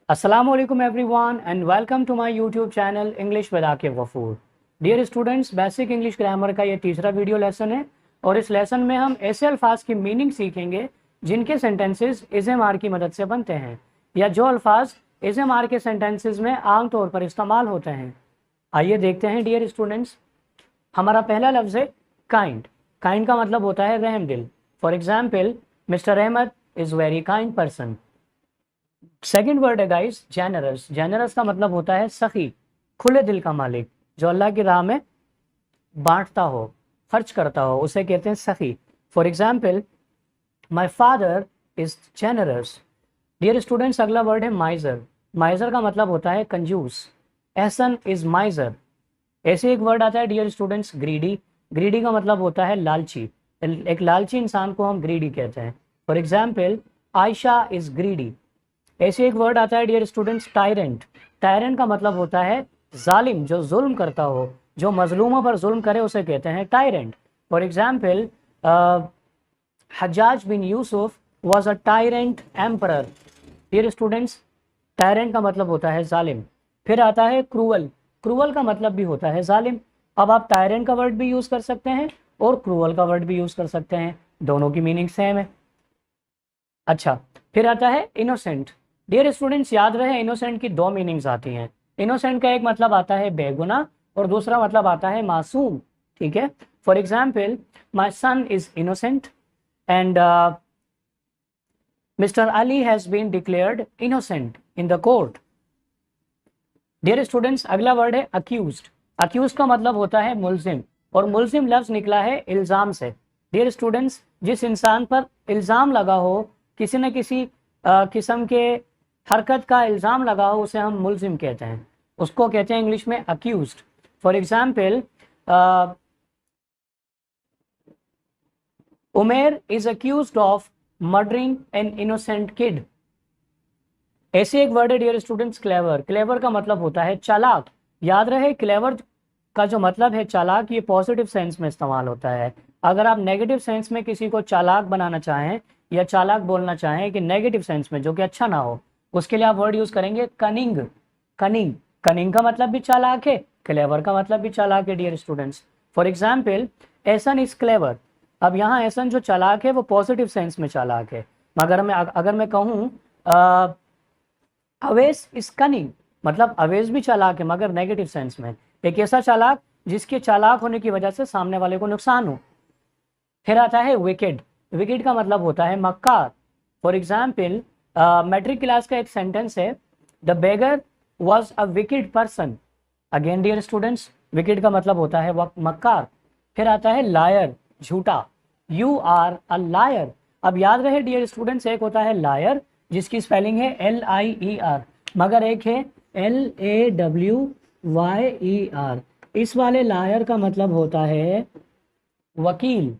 अस्सलाम वालेकुम everyone and welcome to my YouTube channel English with Aqib Ghafoor. Dear students, basic English grammar का ये तीसरा वीडियो लेसन है और इस लेसन में हम ऐसे अल्फाज की मीनिंग सीखेंगे जिनके सेंटेंसेस इज़म आर की मदद से बनते हैं या जो अल्फाज इज़म आर के सेंटेंसेस में आम तौर पर इस्तेमाल होते हैं। आइए देखते हैं डियर स्टूडेंट्स। हमारा पहला लफ्ज़ है काइंड। काइंड का मतलब होता है रहम दिल। For example, mister Ahmed is very kind person. Second word है गाइस जेनरस। जेनरस का मतलब होता है सखी, खुले दिल का मालिक, जो अल्लाह की राह में बांटता हो, खर्च करता हो, उसे कहते हैं सखी। For example, my father is generous. Dear students, अगला वर्ड है माइजर। माइजर का मतलब होता है कंजूस। Ehsan is miser. ऐसे एक वर्ड आता है डियर स्टूडेंट्स ग्रीडी। ग्रीडी का मतलब होता है लालची। एक लालची इंसान को हम ग्रीडी कहते हैं। For example, Ayesha is greedy. ऐसे एक वर्ड आता है डियर स्टूडेंट्स टायरेंट। टायरेंट का मतलब होता है जालिम, जो जुल्म करता हो, जो मजलूमों पर जुल्म करे उसे कहते हैं tyrant. For example, Hajjaj bin Yusuf was a tyrant emperor. Dear students, tyrant का मतलब होता है जालिम। फिर आता है क्रूअल। क्रूअल का मतलब भी होता है जालिम। अब आप टायरेंट का वर्ड भी यूज़ कर सकते हैं और क्रूअल का वर्ड भी यूज़ कर सकते हैं, दोनों की मीनिंग सेम है। अच्छा, फिर आता है इनोसेंट। डियर स्टूडेंट्स, याद रहे इनोसेंट की दो मीनिंग्स आती हैं। इनोसेंट का एक मतलब आता है बेगुनाह और दूसरा मतलब आता है मासूम। ठीक है। For example, my son is innocent and Mr Ali has been declared innocent in the court. Dear students, अगला वर्ड है अक्यूज्ड। अक्यूज्ड का मतलब होता है मुल्जिम और मुल्जिम लफ्ज निकला है इल्जाम से। डियर स्टूडेंट्स, जिस इंसान पर इल्जाम लगा हो, किसी न किसी किस्म के हरकत का इल्ज़ाम लगा हो, उसे हम मुल्जिम कहते हैं, उसको कहते हैं इंग्लिश में accused. For example, Umer is accused of murdering an innocent kid. ऐसे एक वर्ड है डियर स्टूडेंट्स क्लेवर। क्लेवर का मतलब होता है चालाक। याद रहे क्लेवर का जो मतलब है चालाक, ये पॉजिटिव सेंस में इस्तेमाल होता है। अगर आप नेगेटिव सेंस में किसी को चालाक बनाना चाहें या चालाक बोलना चाहें कि नेगेटिव सेंस में, जो कि अच्छा ना हो, उसके लिए आप वर्ड यूज करेंगे कनिंग। कनिंग, कनिंग का मतलब भी चालाक है, क्लेवर का मतलब भी चालाक है dear students. For example, Ehsan is clever. अब यहाँ एहसन जो चालाक है वो पॉजिटिव सेंस में चालाक है, मगर अगर मैं कहूँ अवेश इज कनिंग, मतलब अवेश भी चालाक है मगर नेगेटिव सेंस में, एक ऐसा चालाक जिसके चालाक होने की वजह से सामने वाले को नुकसान हो। फिर आता है विकेड। विकेड का मतलब होता है मक्कार। फॉर एग्जाम्पल, मैट्रिक क्लास का एक सेंटेंस है, the beggar was a wicked person. Again dear students, wicked का मतलब होता है मक्कार। फिर आता है लायर, झूठा। You are a liar. अब याद रहे डियर स्टूडेंट्स, एक होता है लायर जिसकी स्पेलिंग है LIER, मगर एक है LAWYER। इस वाले लायर का मतलब होता है वकील।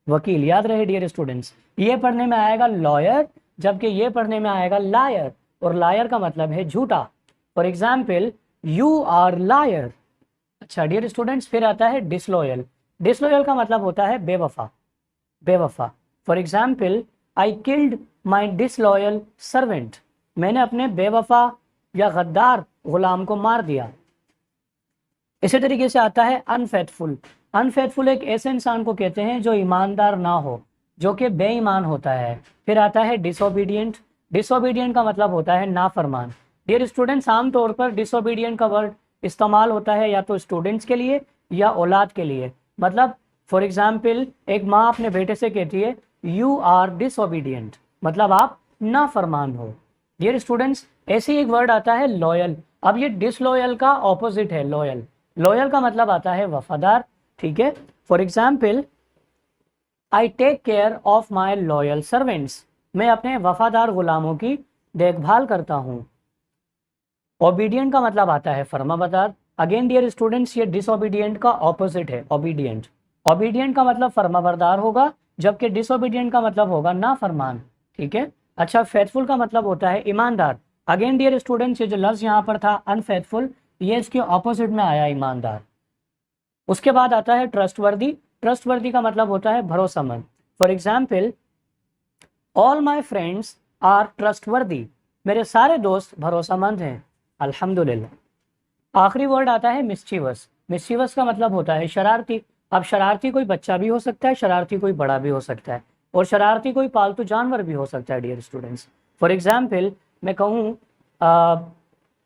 वकील, याद रहे डियर स्टूडेंट्स, ये पढ़ने में आएगा लॉयर जबकि ये पढ़ने में आएगा लायर, और लायर का मतलब है झूठा। For example, you are liar. अच्छा डियर स्टूडेंट्स, फिर आता है डिसलॉयल। डिसलॉयल का मतलब होता है बेवफा। बेवफा। For example, I killed my disloyal servant. मैंने अपने बेवफा या गद्दार गुलाम को मार दिया। इसी तरीके से आता है अनफेथफुल। अनफेथफुल एक ऐसे इंसान को कहते हैं जो ईमानदार ना हो, जो कि बेईमान होता है। फिर आता है डिसोबीडियंट। डिसोबीडियंट का मतलब होता है नाफरमान। डियर स्टूडेंट्स, आमतौर पर डिसोबीडियंट का वर्ड इस्तेमाल होता है या तो स्टूडेंट्स के लिए या औलाद के लिए। मतलब फॉर एग्जाम्पल, एक माँ अपने बेटे से कहती है यू आर डिसोबीडियंट, मतलब आप नाफरमान हो। डियर स्टूडेंट्स, ऐसे ही एक वर्ड आता है लॉयल। अब ये डिसलॉयल का ऑपोजिट है लॉयल। लॉयल का मतलब आता है वफादार। ठीक है। For example, I take care of my loyal servants. मैं अपने वफादार गुलामों की देखभाल करता हूँ। ओबीडियंट का मतलब आता है फर्माबरदार। अगेन डियर स्टूडेंट्स, ये डिसओबीडियंट का ऑपोजिट है ओबीडियंट। ओबीडियंट का मतलब फर्माबरदार होगा जबकि डिसओबीडियंट का मतलब होगा नाफरमान। ठीक है। अच्छा, फेथफुल का मतलब होता है ईमानदार। अगेन डियर स्टूडेंट्स, ये जो लफ्ज यहाँ पर था अनफेथफुल, ये इसके ऑपोजिट में आया ईमानदार। उसके बाद आता है ट्रस्टवर्दी। ट्रस्टवर्दी का मतलब होता है भरोसेमंद। For example, all my friends are trustworthy. मेरे सारे दोस्त भरोसेमंद हैं, अल्हम्दुलिल्लाह। आखिरी वर्ड आता है मिस्चीवस। मिस्चीवस का मतलब होता है शरारती। अब शरारती कोई बच्चा भी हो सकता है, शरारती कोई बड़ा भी हो सकता है, और शरारती कोई पालतू जानवर भी हो सकता है डियर स्टूडेंट्स। फॉर एग्जाम्पल मैं कहूँ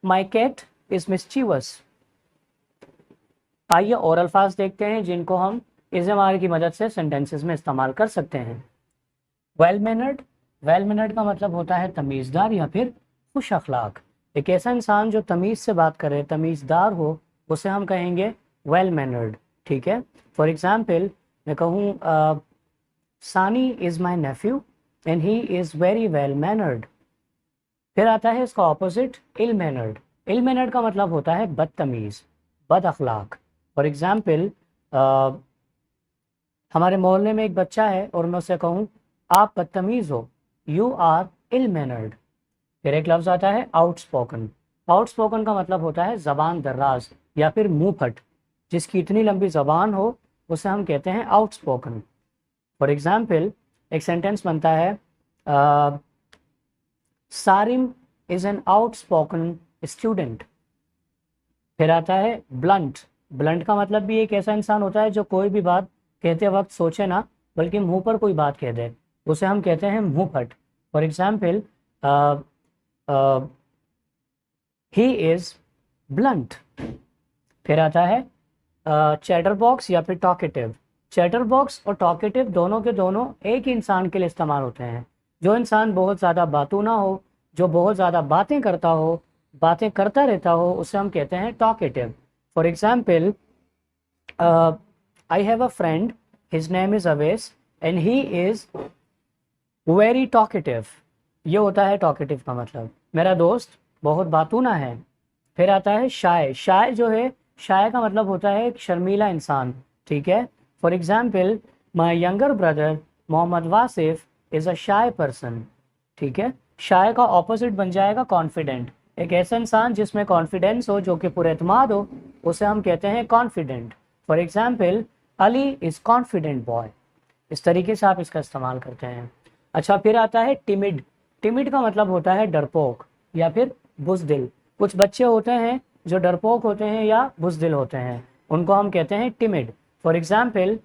माई कैट इज मिस्चीवस। आइए और अल्फाज देखते हैं जिनको हम इज़मार की मदद से सेंटेंसेस में इस्तेमाल कर सकते हैं। Well mannered. वेल मैनर्ड का मतलब होता है तमीज़दार या फिर खुश अखलाक। एक ऐसा इंसान जो तमीज़ से बात करे, तमीज़दार हो, उसे हम कहेंगे वेल मैनर्ड। ठीक है। फॉर एग्जाम्पल मैं कहूँ Sani is my nephew and he is very well mannered. फिर आता है इसका opposite ill mannered. Ill mannered का मतलब होता है बदतमीज़, बद अखलाक। फॉर एग्जाम्पल हमारे मोहल्ले में एक बच्चा है और मैं उससे कहूँ आप बदतमीज़ हो, यू आर इल मैनर्ड। फिर एक लफ्ज़ आता है आउटस्पोकन। आउटस्पोकन का मतलब होता है ज़बान दर्राज या फिर मुंह फट। जिसकी इतनी लंबी ज़बान हो उसे हम कहते हैं आउटस्पोकन। फॉर एग्जाम्पल एक सेंटेंस बनता है Sarim is an outspoken student. फिर आता है ब्लंट। ब्लंट का मतलब भी एक ऐसा इंसान होता है जो कोई भी बात कहते वक्त सोचे ना, बल्कि मुंह पर कोई बात कह दे, उसे हम कहते हैं मुंह फट। For example he is blunt. फिर आता है चैटर बॉक्स या फिर टॉकेटिव। चैटर बॉक्स और टॉकेटिव दोनों के दोनों एक ही इंसान के लिए इस्तेमाल होते हैं। जो इंसान बहुत ज़्यादा बातू ना हो, जो बहुत ज़्यादा बातें करता हो, बातें करता रहता हो, उसे हम कहते हैं talkative. For example I have a friend, his name is अवेस and he is very talkative. ये होता है टॉकेटिव का मतलब, मेरा दोस्त बहुत बातूना है। फिर आता है शाय। शाय जो है, शाय का मतलब होता है एक शर्मीला इंसान। ठीक है। For example my younger brother Mohammad Wasif is a shy person. ठीक है। शाय का ऑपोजिट बन जाएगा कॉन्फिडेंट। एक ऐसा इंसान जिसमें कॉन्फिडेंस हो, जो कि पुरएतमाद हो, उसे हम कहते हैं confident. For example Ali is confident boy. इस तरीके से आप इसका इस्तेमाल करते हैं। अच्छा, फिर आता है टिमिड। टिमिड का मतलब होता है डरपोक या फिर बुज़दिल। कुछ बच्चे होते हैं जो डरपोक होते हैं या बुज़दिल होते हैं, उनको हम कहते हैं टिमिड। फॉर एग्जाम्पल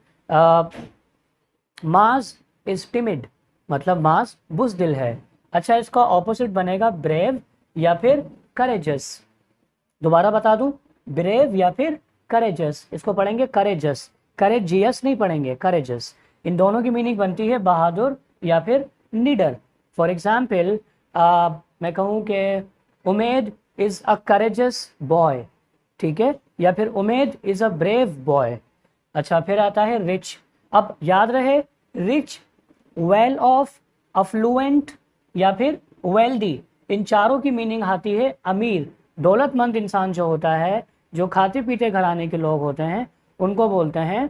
माज इज़ टिमिड, मतलब माज बुज़दिल है। अच्छा, इसका ऑपोजिट बनेगा ब्रेव या फिर करेजस। दोबारा बता दूं, ब्रेव या फिर करेजस। इसको पढ़ेंगे करेजस, करेजियस नहीं पढ़ेंगे, करेजस। इन दोनों की मीनिंग बनती है बहादुर या फिर निडर। फॉर एग्जाम्पल मैं कहूँ कि Umed is a courageous boy. ठीक है। या फिर Umed is a brave boy. अच्छा, फिर आता है रिच। अब याद रहे, रिच, वेल ऑफ, अफ्लुएंट या फिर वेल्दी, इन चारों की मीनिंग आती है अमीर। दौलतमंद इंसान जो होता है, जो खाते पीते घराने के लोग होते हैं, उनको बोलते हैं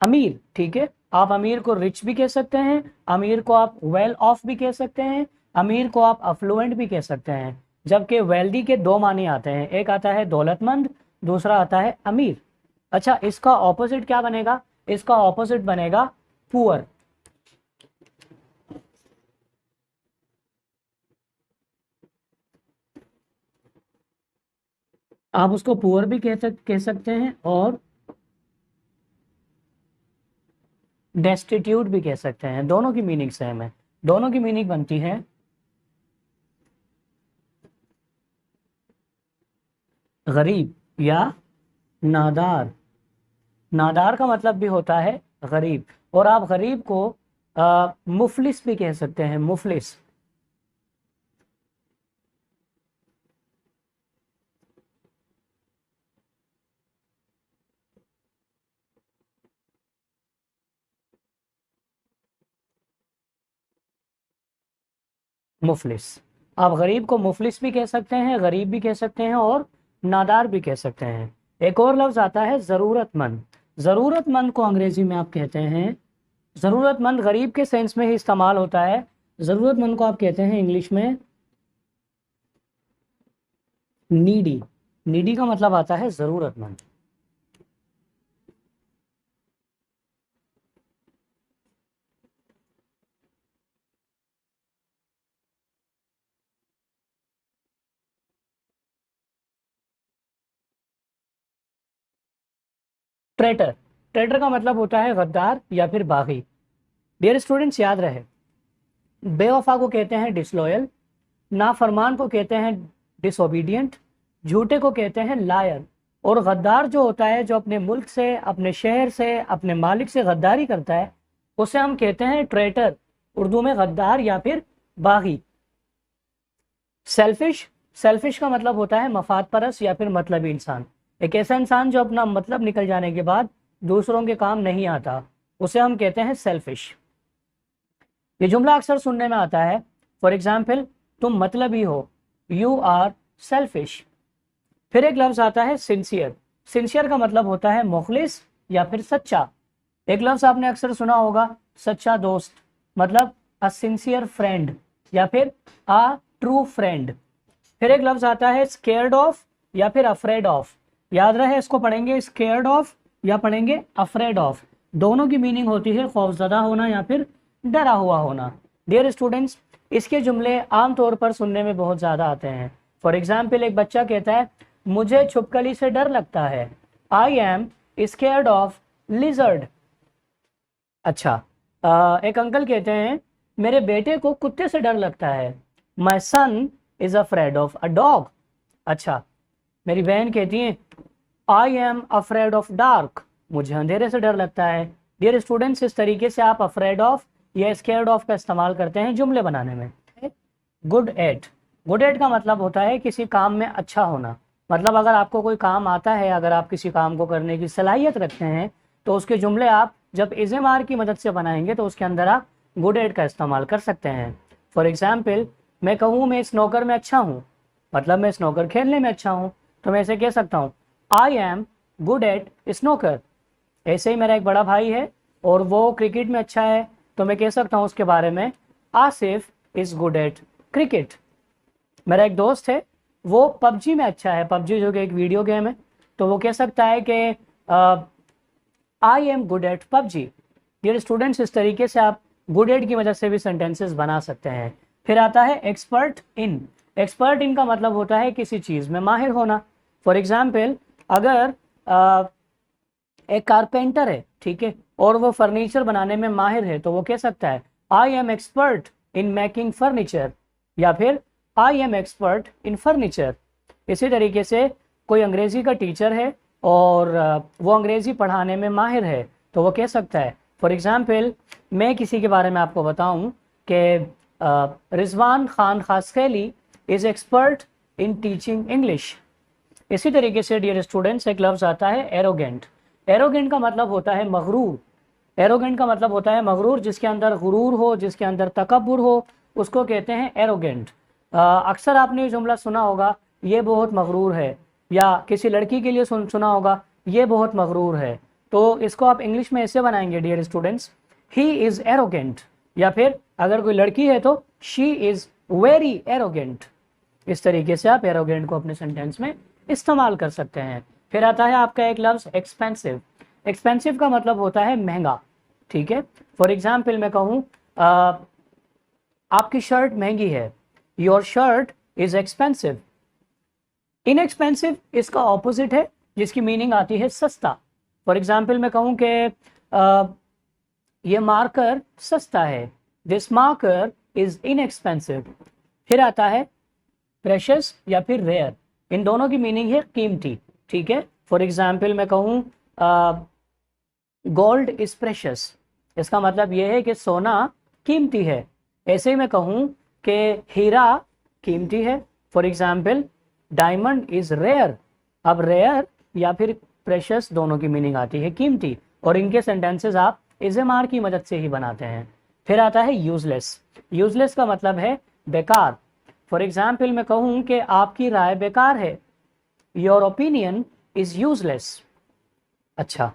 अमीर। ठीक है। आप अमीर को रिच भी कह सकते हैं, अमीर को आप वेल ऑफ भी कह सकते हैं, अमीर को आप अफ्लुएंट भी कह सकते हैं। जबकि वेल्दी के दो मानी आते हैं, एक आता है दौलतमंद, दूसरा आता है अमीर। अच्छा, इसका ऑपोजिट क्या बनेगा? इसका ऑपोजिट बनेगा पुअर। आप उसको पुअर भी कह सकते हैं और डेस्टिट्यूट भी कह सकते हैं। दोनों की मीनिंग सेम है। दोनों की मीनिंग बनती है गरीब या नादार। नादार का मतलब भी होता है गरीब, और आप गरीब को मुफलिस भी कह सकते हैं, मुफलिस। मुफलिस। आप गरीब को मुफलिस भी कह सकते हैं, गरीब भी कह सकते हैं और नादार भी कह सकते हैं। एक और लफ्ज़ आता है ज़रूरतमंद। ज़रूरतमंद को अंग्रेजी में आप कहते हैं, ज़रूरतमंद गरीब के सेंस में ही इस्तेमाल होता है। ज़रूरतमंद को आप कहते हैं इंग्लिश में नीडी। नीडी का मतलब आता है ज़रूरतमंद। ट्रेटर, ट्रेटर का मतलब होता है गद्दार या फिर बागी। डियर स्टूडेंट्स याद रहे, बेवफा को कहते हैं डिसलॉयल, नाफरमान को कहते हैं डिसोबीडियंट, झूठे को कहते हैं लायर, और गद्दार जो होता है, जो अपने मुल्क से, अपने शहर से, अपने मालिक से गद्दारी करता है, उसे हम कहते हैं ट्रेटर, उर्दू में गद्दार या फिर बागी। सेल्फिश, सेल्फिश का मतलब होता है मफाद परस या फिर मतलबी इंसान। एक ऐसा इंसान जो अपना मतलब निकल जाने के बाद दूसरों के काम नहीं आता, उसे हम कहते हैं सेल्फिश। ये जुमला अक्सर सुनने में आता है, फॉर एग्जाम्पल तुम मतलबी हो, यू आर सेल्फिश। फिर एक लफ्ज आता है सिंसियर, सिंसियर का मतलब होता है मुखलिस या फिर सच्चा। एक लफ्ज आपने अक्सर सुना होगा, सच्चा दोस्त, मतलब अ सिंसियर फ्रेंड या फिर अ ट्रू फ्रेंड। फिर एक लफ्ज आता है स्केयर्ड ऑफ या फिर अफ्रेड ऑफ। याद रहे, इसको पढ़ेंगे स्केयर्ड ऑफ या पढ़ेंगे अफ्रेड ऑफ। दोनों की मीनिंग होती है खौफजदा होना या फिर डरा हुआ होना। डियर स्टूडेंट्स, इसके जुमले आमतौर पर सुनने में बहुत ज़्यादा आते हैं। फॉर एग्जाम्पल एक बच्चा कहता है मुझे छिपकली से डर लगता है, I am scared of lizard. अच्छा, एक अंकल कहते हैं मेरे बेटे को कुत्ते से डर लगता है, my son is afraid of a dog. अच्छा, मेरी बहन कहती है I am afraid of dark, मुझे अंधेरे से डर लगता है। डियर स्टूडेंट्स, इस तरीके से आप अफ्रेड ऑफ या स्केयर्ड ऑफ का इस्तेमाल करते हैं जुमले बनाने में। गुड एट, गुड एट का मतलब होता है किसी काम में अच्छा होना। मतलब अगर आपको कोई काम आता है, अगर आप किसी काम को करने की सलाहियत रखते हैं, तो उसके जुमले आप जब इज़ेमार की मदद से बनाएंगे तो उसके अंदर आप गुड एट का इस्तेमाल कर सकते हैं। फॉर एग्जाम्पल मैं कहूँ मैं स्नोकर में अच्छा हूँ, मतलब मैं स्नोकर खेलने में अच्छा हूँ, तो मैं ऐसे कह सकता हूँ आई एम गुड एट स्नोकर। ऐसे ही मेरा एक बड़ा भाई है और वो क्रिकेट में अच्छा है, तो मैं कह सकता हूँ उसके बारे में Asif is good at cricket. मेरा एक दोस्त है, वो पबजी में अच्छा है, पबजी जो कि एक वीडियो गेम है, तो वो कह सकता है कि I am good at PUBG. Dear students, इस तरीके से आप गुड एट की मदद से भी सेंटेंसेस बना सकते हैं। फिर आता है एक्सपर्ट इन, एक्सपर्ट इन का मतलब होता है किसी चीज़ में माहिर होना। फॉर एग्जाम्पल अगर एक कारपेंटर है, ठीक है, और वो फर्नीचर बनाने में माहिर है, तो वो कह सकता है I M expert in making furniture या फिर I am expert in furniture. इसी तरीके से कोई अंग्रेज़ी का टीचर है और वो अंग्रेज़ी पढ़ाने में माहिर है, तो वो कह सकता है, फॉर एग्ज़ाम्पल मैं किसी के बारे में आपको बताऊं कि Rizwan Khan Khaskheli is expert in teaching English. इसी तरीके से डियर स्टूडेंट्स एक लफ्ज़ आता है एरोगेंट, एरोगेंट का मतलब होता है मगरूर। एरोगेंट का मतलब होता है मगरूर, जिसके अंदर गुरूर हो, जिसके अंदर तकब्बुर हो, उसको कहते हैं एरोगेंट। अक्सर आपने ये जुमला सुना होगा ये बहुत मगरूर है, या किसी लड़की के लिए सुना होगा ये बहुत मगरूर है, तो इसको आप इंग्लिश में ऐसे बनाएंगे dear students, he is arrogant, या फिर अगर कोई लड़की है तो शी इज़ वेरी एरोगेंट। इस तरीके से आप एरोगेंट को अपने सेंटेंस में इस्तेमाल कर सकते हैं। फिर आता है आपका एक लफ्ज़ एक्सपेंसिव, एक्सपेंसिव का मतलब होता है महंगा, ठीक है। फॉर एग्जाम्पल मैं कहूँ आपकी शर्ट महंगी है, your shirt is expensive. Inexpensive इसका ऑपोजिट है, जिसकी मीनिंग आती है सस्ता। फॉर एग्जाम्पल मैं कहूँ कि ये मार्कर सस्ता है, दिस मार्कर इज़ इनएक्सपेंसिव। फिर आता है प्रेशियस या फिर रेयर, इन दोनों की मीनिंग है कीमती, ठीक है। फॉर एग्जाम्पल मैं कहूँ गोल्ड इज़ प्रेशियस, इसका मतलब ये है कि सोना कीमती है। ऐसे ही मैं कहूँ कि हीरा कीमती है, for example diamond is rare. अब रेयर या फिर प्रेशियस दोनों की मीनिंग आती है कीमती, और इनके सेंटेंसेस आप इज़ेमार की मदद से ही बनाते हैं। फिर आता है यूज़लेस, यूज़लेस का मतलब है बेकार। फॉर एग्जाम्पल मैं कहूँ कि आपकी राय बेकार है, योर ओपिनियन इज़ यूज़लेस। अच्छा,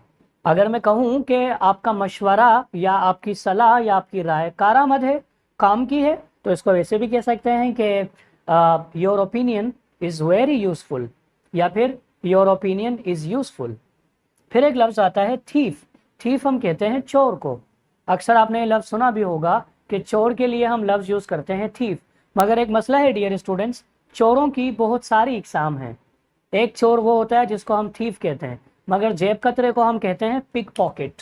अगर मैं कहूँ कि आपका मशवरा या आपकी सलाह या आपकी राय कारामद है, काम की है, तो इसको वैसे भी कह सकते हैं कि your opinion is very useful या फिर योर ओपिनियन इज़ यूज़फुल। फिर एक लफ्ज़ आता है थीफ, थीफ हम कहते हैं चोर को। अक्सर आपने ये लफ्ज़ सुना भी होगा कि चोर के लिए हम लफ्ज़ यूज़ करते हैं थीफ, मगर एक मसला है डियर स्टूडेंट्स, चोरों की बहुत सारी इकसाम हैं। एक चोर वो होता है जिसको हम थीफ कहते हैं, मगर जेब कतरे को हम कहते हैं पिक पॉकेट।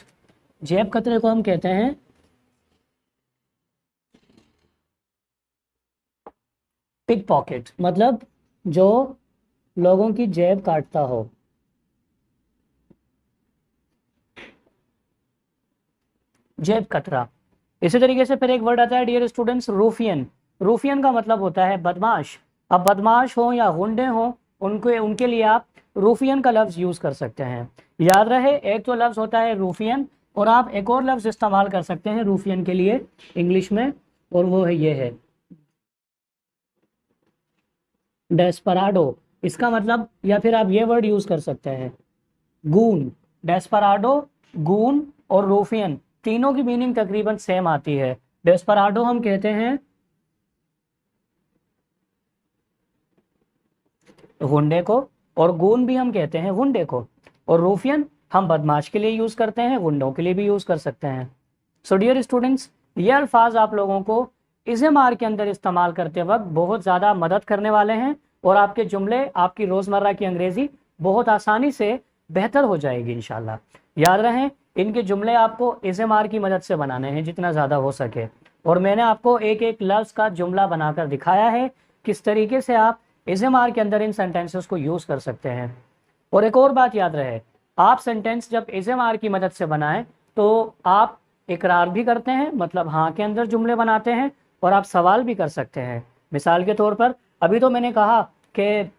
जेब कतरे को हम कहते हैं पिक पॉकेट, मतलब जो लोगों की जेब काटता हो। जेब कतरा। इसी तरीके से फिर एक वर्ड आता है डियर स्टूडेंट्स, रूफियन। रूफियन का मतलब होता है बदमाश। अब बदमाश हो या गुंडे हो, उनके लिए आप रूफियन का लफ्ज़ यूज़ कर सकते हैं। याद रहे, एक तो लफ्ज़ होता है रूफियन, और आप एक और लफ्ज़ इस्तेमाल कर सकते हैं रूफियन के लिए इंग्लिश में, और वो है ये है डेस्पराडो। इसका मतलब, या फिर आप ये वर्ड यूज़ कर सकते हैं गून। डेस्पराडो, गून और रूफियन, तीनों की मीनिंग तकरीबन सेम आती है। डेस्पराडो हम कहते हैं गुंडे को, और गून भी हम कहते हैं गुंडे को, और रूफियन हम बदमाश के लिए यूज़ करते हैं, गुंडों के लिए भी यूज़ कर सकते हैं। सो डियर स्टूडेंट्स, ये अल्फाज आप लोगों को इज़ेमार के अंदर इस्तेमाल करते वक्त बहुत ज़्यादा मदद करने वाले हैं, और आपके जुमले, आपकी रोज़मर्रा की अंग्रेज़ी बहुत आसानी से बेहतर हो जाएगी इंशाल्लाह। याद रहें, इनके जुमले आपको इज़ेमार की मदद से बनाने हैं जितना ज़्यादा हो सके, और मैंने आपको एक एक लफ्ज़ का जुमला बनाकर दिखाया है किस तरीके से आप इज़ेमार के अंदर इन सेंटेंसेस को यूज़ कर सकते हैं। और एक और बात याद रहे, आप सेंटेंस जब इज़ेमार की मदद से बनाएं तो आप इकरार भी करते हैं, मतलब हाँ के अंदर जुमले बनाते हैं, और आप सवाल भी कर सकते हैं। मिसाल के तौर पर अभी तो मैंने कहा कि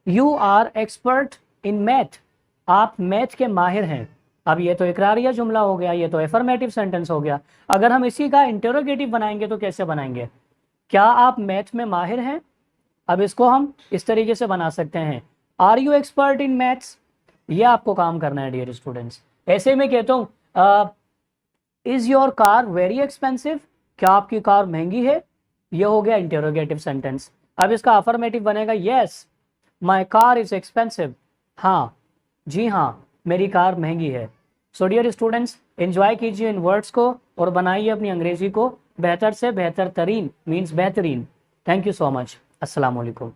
you are expert in math, आप मैथ के माहिर हैं। अब ये तो इकरारिया जुमला हो गया, ये तो एफर्मेटिव सेंटेंस हो गया। अगर हम इसी का इंटरोगेटिव बनाएंगे तो कैसे बनाएंगे, क्या आप मैथ में माहिर हैं? अब इसको हम इस तरीके से बना सकते हैं, are you expert in maths. ये आपको काम करना है डियर स्टूडेंट्स। ऐसे में कहता हूँ, is your car very expensive, क्या आपकी कार महंगी है? ये हो गया इंटरोगेटिव सेंटेंस। अब इसका अफर्मेटिव बनेगा, yes my car is expensive, हाँ जी हाँ मेरी कार महंगी है। सो डियर स्टूडेंट्स, एंजॉय कीजिए इन वर्ड्स को और बनाइए अपनी अंग्रेजी को बेहतर से बेहतर तरीन, मीन्स बेहतरीन। Thank you so much. अस्सलाम वालेकुम।